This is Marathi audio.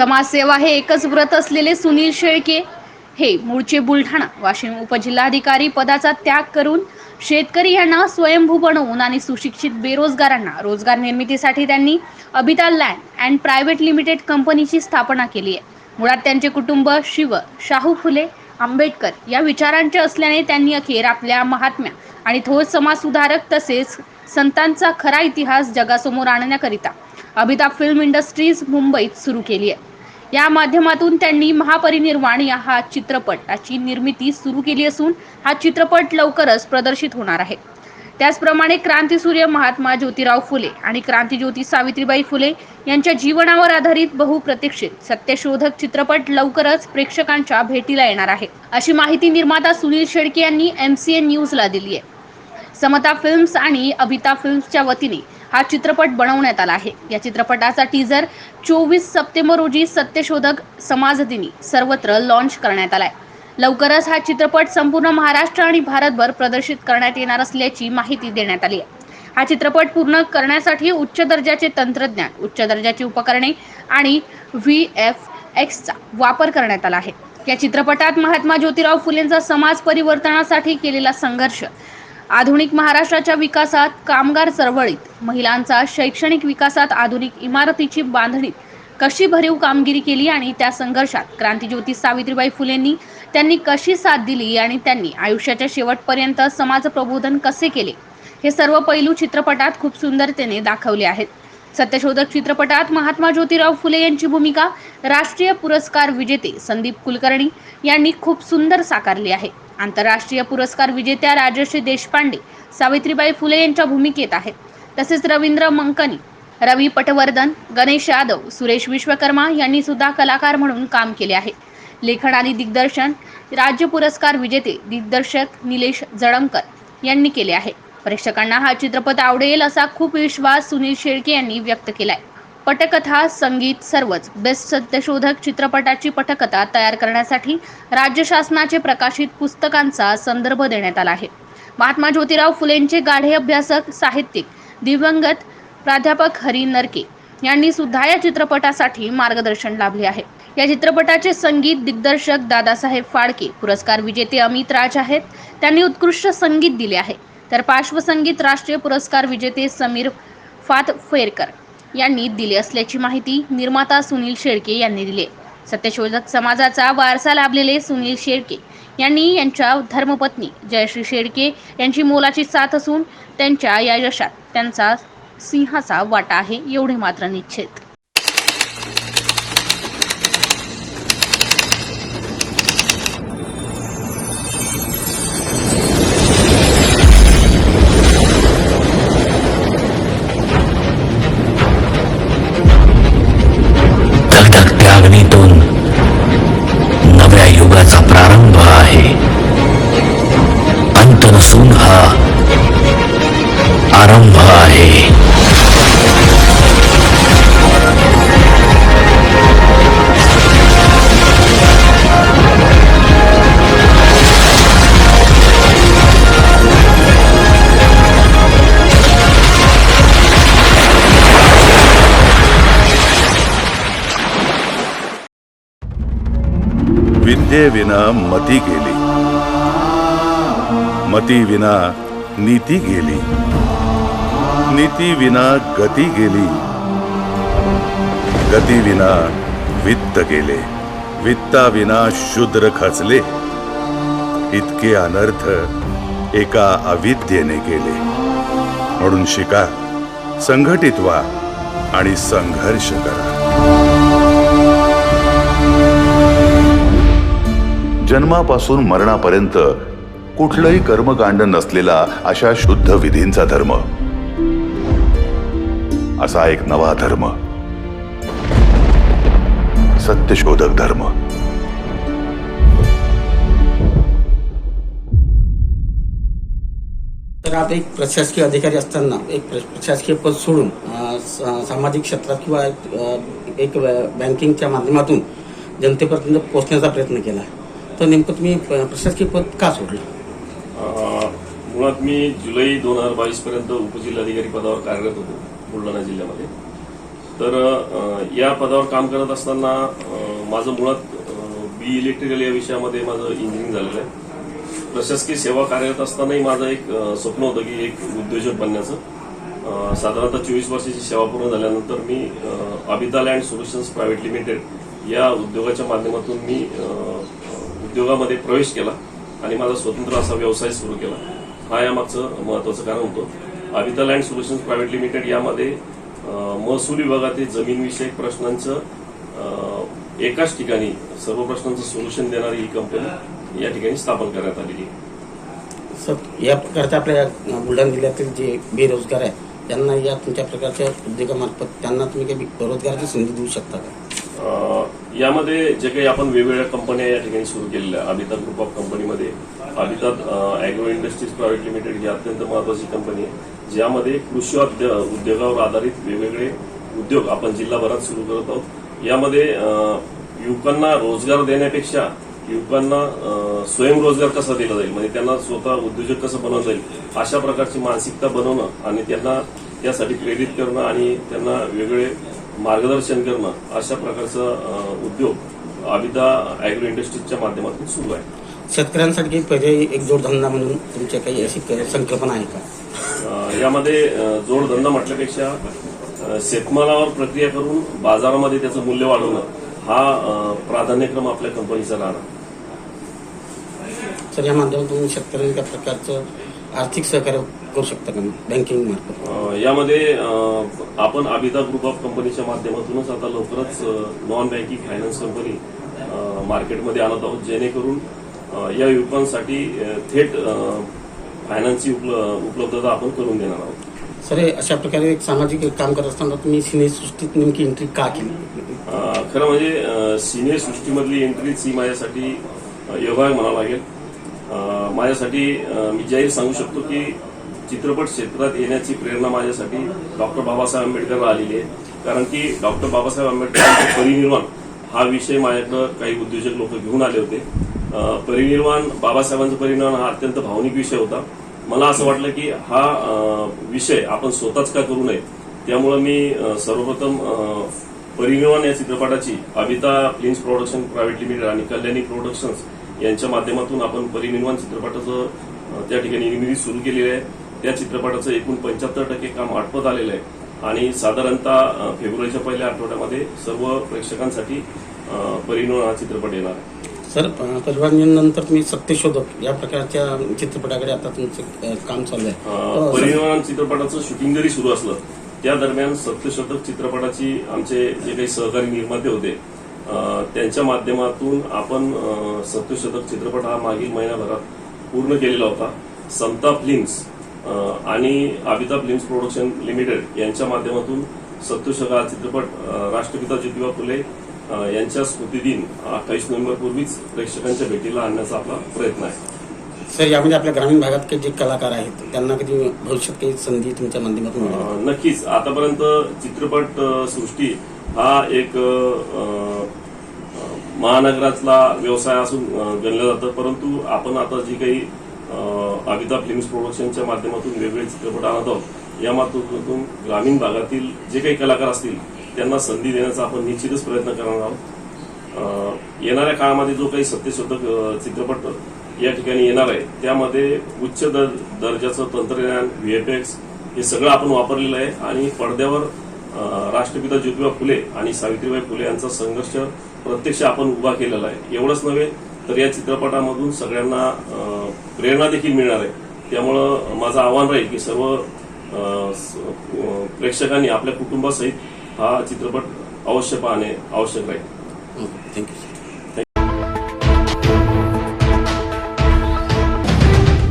समाजसेवा हे एकच व्रत असलेले सुनील शेळके हे मूळचे बुलढाणा वाशिम उपजिल्हाधिकारी पदाचा त्याग करून शेतकरी यांना स्वयंभू बनवून आणि सुशिक्षित बेरोजगारांना रोजगार निर्मितीसाठी त्यांनी Abita land and private limited कंपनीची स्थापना केली आहे। मुळात त्यांचे कुटुंब शिव शाहू फुले आंबेडकर या विचारांचे असल्याने त्यांनी अखेर आपल्या महात्म्या आणि थोर समाज सुधारक तसेच संतांचा खरा इतिहास जगासमोर आणण्याकरिता अबिता फिल्म इंडस्ट्रीज मुंबईत सुरू केली आहे। या माध्यमातून त्यांनी महापरिनिर्वाण या हा चित्रपटाची निर्मिती सुरू केली असून हा चित्रपट लवकरच प्रदर्शित होणार आहे। त्याचप्रमाणे क्रांतीसूर्य महात्मा ज्योतिराव फुले आणि क्रांतीज्योती सावित्रीबाई फुले यांच्या जीवनावर आधारित बहुप्रतीक्षित सत्यशोधक चित्रपट लवकरच प्रेक्षकांच्या भेटीला येणार आहे, अशी माहिती निर्माता सुनील शेळके यांनी MCN न्यूजला दिली आहे। समता फिल्म्स आणि अबिता फिल्म्सच्या वतीने हा चित्रपट बनवण्यात आला आहे। या चित्रपटाचा टीजर 24 सप्टेंबर रोजी सत्यशोधक समाज दिनी सर्वत्र लॉन्च करण्यात आलाय। लवकरच हा चित्रपट संपूर्ण महाराष्ट्र आणि भारतभर प्रदर्शित करण्यात येणार असल्याची माहिती देण्यात आली आहे। हा चित्रपट पूर्ण करण्यासाठी उच्च दर्जाचे तंत्रज्ञान, उच्च दर्जाची उपकरणे आणि VFXचा वापर करण्यात आला आहे। या चित्रपटात महात्मा ज्योतिराव फुलेंचा समाज परिवर्तनासाठी केलेला संघर्ष, आधुनिक महाराष्ट्राच्या विकासात, कामगार चळवळीत, महिलांचा शैक्षणिक विकासात, आधुनिक इमारतीची बांधणीत कशी भरीव कामगिरी केली आणि त्या संघर्षात क्रांतीज्योती सावित्रीबाई फुलेंनी त्यांनी कशी साथ दिली आणि त्यांनी आयुष्याच्या शेवटपर्यंत समाज प्रबोधन कसे केले, हे सर्व पैलू चित्रपटात खूप सुंदरतेने दाखवले आहेत। सत्यशोधक चित्रपटात महात्मा ज्योतिराव फुले यांची भूमिका राष्ट्रीय पुरस्कार विजेते संदीप कुलकर्णी यांनी खूप सुंदर साकारली आहे। आंतरराष्ट्रीय पुरस्कार विजेत्या राजश्री देशपांडे सावित्रीबाई फुले यांच्या भूमिकेत आहेत। तसेच रवींद्र मंकनी, रवी पटवर्धन, गणेश यादव, सुरेश विश्वकर्मा यांनी सुद्धा कलाकार म्हणून काम केले आहे। लेखन आणि दिग्दर्शन राज्य पुरस्कार विजेते दिग्दर्शक निलेश जळमकर यांनी केले आहे। प्रेक्षकांना हा चित्रपट आवडेल असा खूप विश्वास सुनील शेळके यांनी व्यक्त केलाय। पटकथा, संगीत सर्वच बेस्ट सत्यशोधक चित्रपटाची पटकथा तयार करण्यासाठी राज्य शासनाचे प्रकाशित पुस्तकांचा संदर्भ देण्यात आला आहे। महात्मा ज्योतिराव फुलेंचे गाढे अभ्यासक, साहित्यिक दिवंगत प्राध्यापक हरी नरके यांनी सुद्धा या चित्रपटासाठी मार्गदर्शन लाभले आहे। या चित्रपटाचे संगीत दिग्दर्शक दादासाहेब फाळके पुरस्कार विजेते अमित राज आहेत, त्यांनी उत्कृष्ट संगीत दिले आहे। तर पार्श्वसंगीत राष्ट्रीय पुरस्कार विजेते समीर फातफेरकर यांनी दिले असल्याची माहिती निर्माता सुनील शेळके यांनी दिली आहे। सत्यशोधक समाजाचा वारसा लाभलेले सुनील शेळके यांनी यांच्या धर्मपत्नी जयश्री शेळके यांची मोलाची साथ असून त्यांच्या या यशात त्यांचा सिंहाचा वाटा आहे, एवढे मात्र निश्चित। अग्नीतून नव्या युगाचा प्रारंभ आहे। अंत नसून हा आरंभ आहे। विद्येविना मती गेली, मती विना नीती गेली, नीती विना गती गेली, गती विना वित्त गेले, वित्ता विना शूद्र खचले। इतके अनर्थ एका अविद्येने केले। म्हणून शिका, संघटित व्हा आणि संघर्ष करा। जन्मापासून मरणापर्यंत कुठलंही कर्मकांड नसलेला अशा शुद्ध विधींचा धर्म, असा एक नवा धर्म, सत्यशोधक धर्म। तर आता एक प्रशासकीय अधिकारी असताना एक प्रशासकीय पद सोडून सामाजिक क्षेत्रात किंवा एक बँकिंगच्या माध्यमातून जनतेपर्यंत पोहोचण्याचा प्रयत्न केला, तर नेमकं तुम्ही प्रशासकीय पद का सोडलं? मुळात मी जुलै 2022 पर्यंत उपजिल्हाधिकारी पदावर कार्यरत होतो बुलढाणा जिल्ह्यामध्ये। तर या पदावर काम करत असताना माझं मुळात बी इलेक्ट्रिकल या विषयामध्ये माझं इंजिनिअरिंग झालेलं आहे. प्रशासकीय सेवा कार्यरत असतानाही माझं एक स्वप्न होतं की एक उद्योजक बनण्याचं. साधारणतः 24 वर्षाची सेवा पूर्ण झाल्यानंतर मी Abita land solutions private limited या उद्योगाच्या माध्यमातून मी उद्योगामध्ये प्रवेश केला आणि माझा स्वतंत्र असा व्यवसाय सुरू केला. हा यामागचं महत्वाचं कारण होतं. Abita land solutions private limited यामध्ये महसूल विभागातील जमीनविषयक प्रश्नांचं एकाच ठिकाणी सर्व प्रश्नांचं सोल्युशन देणारी ही कंपनी या ठिकाणी स्थापन करण्यात आलेली आहे. सर, या प्रकारच्या आपल्या बुलढाणा जिल्ह्यातील जे बेरोजगार आहे त्यांना या तुमच्या प्रकारच्या उद्योगामार्फत त्यांना तुम्ही काही रोजगाराची संधी देऊ शकता का? यामध्ये जे काही आपण वेगवेगळ्या कंपन्या या ठिकाणी सुरू केलेल्या आहे, अबिता ग्रुप ऑफ कंपनीमध्ये Abita agro industries private limited ही अत्यंत महत्वाची कंपनी आहे, ज्यामध्ये कृषी उद्योगावर आधारित वेगवेगळे उद्योग आपण जिल्हाभरात सुरू करत आहोत. यामध्ये युवकांना रोजगार देण्यापेक्षा युवकांना स्वयंरोजगार कसा दिला जाईल, म्हणजे त्यांना स्वतः उद्योजक कसं बनवता येईल अशा प्रकारची मानसिकता बनवणं आणि त्यांना त्यासाठी प्रेरित करणं आणि त्यांना वेगळे मार्गदर्शन करणं अशा प्रकारचा उद्योग अबिता ॲग्रो इंडस्ट्रीजच्या माध्यमातून सुरू आहे. शेतकऱ्यांसाठी पर्यायी एक जोडधंदा म्हणून तुमच्या काही अशी संकल्पना आहे का? यामध्ये जोडधंदा म्हटल्यापेक्षा शेतमालावर प्रक्रिया करून बाजारामध्ये त्याचं मूल्य वाढवणं हा प्राधान्यक्रम आपल्या कंपनीचा राहणार. सर, या माध्यमातून शेतकऱ्यांनी त्या प्रकारचं आर्थिक सहकार्य करू शकता का बँकिंग मार्फत? यामध्ये आपण अबिता ग्रुप ऑफ कंपनीच्या माध्यमातूनच आता लवकरच नॉन बँकिंग फायनान्स कंपनी मार्केटमध्ये आणत आहोत, जेणेकरून या युवकांसाठी थेट फायनान्सची उपलब्धता आपण करून देणार आहोत. सर, अशा प्रकारे एक सामाजिक काम करत असताना तुम्ही सिनेसृष्टीत नेमकी एंट्री का केली? खरं म्हणजे सिने सृष्टीमधली एंट्रीच ही माझ्यासाठी योगायोग म्हणावं लागेल. माझ्यासाठी मी जाहीर सांगू शकतो की चित्रपट क्षेत्रात येण्याची प्रेरणा माझ्यासाठी डॉक्टर बाबासाहेब आंबेडकरला आलेली आहे. कारण की डॉक्टर बाबासाहेब आंबेडकरांचे परिनिर्वाण हा विषय माझ्याकडं काही उद्योजक लोक घेऊन आले होते. परिनिर्वाण, बाबासाहेबांचं परिनिर्वाण हा अत्यंत भावनिक विषय होता. मला असं वाटलं की हा विषय आपण स्वतःच का करू नये. त्यामुळं मी सर्वप्रथम परिनिर्वाण या चित्रपटाची Abita films production private limited आणि कल्याणी प्रोडक्शन्स यांच्या माध्यमातून आपण परिनिर्वाण चित्रपटाचं त्या ठिकाणी निर्मिती सुरू केलेली आहे. त्या चित्रपटाचं एकूण 75% काम आटपत आलेलं आहे आणि साधारणतः फेब्रुवारीच्या पहिल्या आठवड्यामध्ये सर्व प्रेक्षकांसाठी परिनिर्वाण हा चित्रपट येणार आहे. सर, परिनिर्वाणानंतर तुम्ही सत्यशोधक या प्रकारच्या चित्रपटाकडे आता तुमचं काम चालू आहे. परिनिर्वाण चित्रपटाचं शूटिंग जरी सुरू असलं त्या दरम्यान सत्यशोधक चित्रपटाची आमचे जे काही सहकारी निर्माते होते त्यांच्या माध्यमातून आपण सत्यशोधक चित्रपट हा मागील महिन्याभरात पूर्ण केलेला होता. समता फिल्म्स आणि अबिता फिल्म्स प्रोडक्शन लिमिटेड यांच्या माध्यमातून सत्यशोधक हा चित्रपट राष्ट्रपिता ज्योतिबा फुले यांच्या स्मृतिदिन 28 नोव्हेंबर पूर्वीच प्रेक्षकांच्या भेटीला आणण्याचा आपला प्रयत्न आहे. सर, यामध्ये आपल्या ग्रामीण भागात काही जे कलाकार आहेत त्यांना कधी भविष्यात काही संधी तुमच्या माध्यमातून मिळेल? नक्कीच. आतापर्यंत चित्रपट सृष्टी हा एक महानगरातला व्यवसाय असून गणलं जातं, परंतु आपण आता जी काही अबिता फिल्म्स प्रोडक्शनच्या माध्यमातून वेगवेगळे चित्रपट आणत आहोत या माध्यमातून ग्रामीण भागातील जे काही कलाकार असतील त्यांना संधी देण्याचा आपण निश्चितच प्रयत्न करणार आहोत. येणाऱ्या काळामध्ये जो काही सत्यशोधक चित्रपट या ठिकाणी येणार आहे त्यामध्ये उच्च दर्जाचं तंत्रज्ञान, VFX हे सगळं आपण वापरलेलं आहे आणि पडद्यावर राष्ट्रपिता ज्योतिबा फुले आणि सावित्रीबाई फुले यांचा संघर्ष प्रत्यक्ष आपण उभा केलेला आहे. एवढंच नव्हे तर या चित्रपटामधून सगळ्यांना प्रेरणा देखील मिळणार आहे. त्यामुळं माझं आव्हान राहील की सर्व प्रेक्षकांनी आपल्या कुटुंबासहित हा चित्रपट अवश्य पाहणे आवश्यक राहील. Thank you sir.